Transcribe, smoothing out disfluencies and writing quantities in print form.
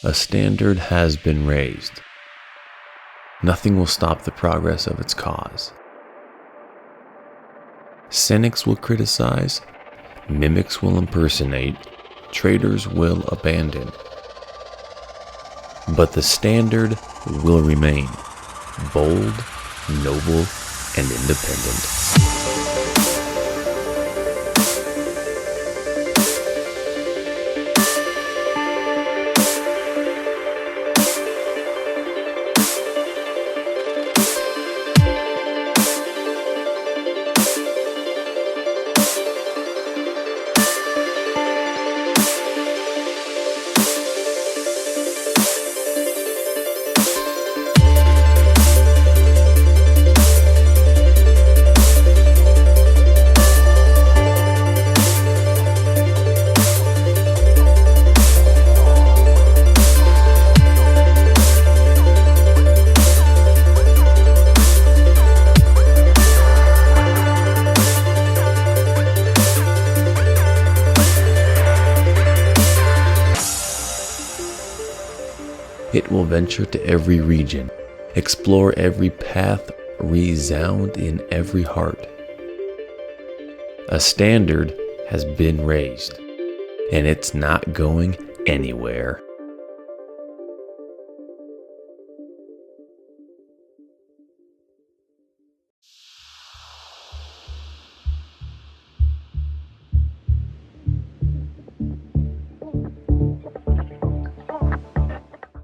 A standard has been raised. Nothing will stop the progress of its cause. Cynics will criticize, mimics will impersonate, traitors will abandon. But the standard will remain bold, noble, and independent. It will venture to every region, explore every path, resound in every heart. A standard has been raised, and it's not going anywhere.